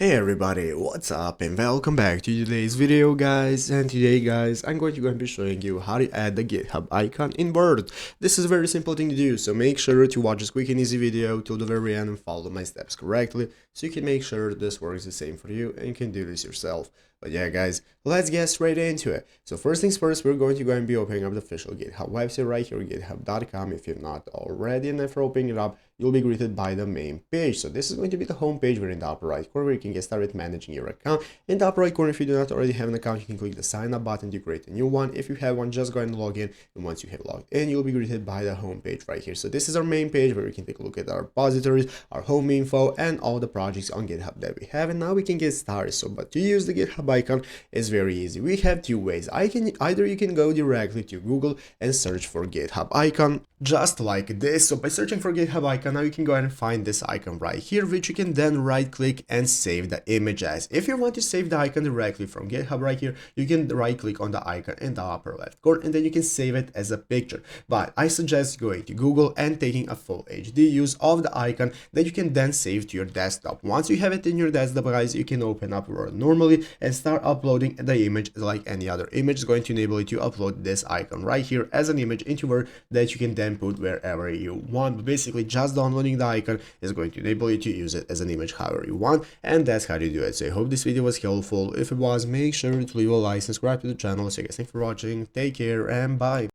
Hey everybody, what's up and welcome back to today's video guys. And today guys, I'm going to be showing you how to add the GitHub icon in Word. This is a very simple thing to do, so make sure to watch this quick and easy video till the very end and follow my steps correctly so you can make sure this works the same for you and you can do this yourself. But yeah guys, let's get straight into it. So first things first, we're going to go and be opening up the official GitHub website right here, github.com. If you're not already, and after opening it up, you'll be greeted by the main page. So this is going to be the home page where in the upper right corner you can get started managing your account. In the upper right corner, if you do not already have an account, you can click the sign up button to create a new one. If you have one, just go ahead and log in, and once you have logged in, you'll be greeted by the home page right here. So this is our main page where we can take a look at our repositories, our home info, and all the projects on GitHub that we have. And now we can get started. So but to use the GitHub icon is very easy. We have two ways. Either you can go directly to Google and search for GitHub icon just like this. So by searching for GitHub icon, now you can go ahead and find this icon right here, which you can then right click and save the image as. If you want to save the icon directly from GitHub right here, you can right click on the icon in the upper left corner and then you can save it as a picture. But I suggest going to Google and taking a full HD use of the icon that you can then save to your desktop. Once you have it in your desktop guys, you can open up Word normally and start uploading the image like any other image. Is going to enable you to upload this icon right here as an image into Word that you can then put wherever you want. But basically just downloading the icon is going to enable you to use it as an image however you want, and that's how you do it. So I hope this video was helpful. If it was, make sure to leave a like, subscribe to the channel. So guys, thanks for watching, take care and bye.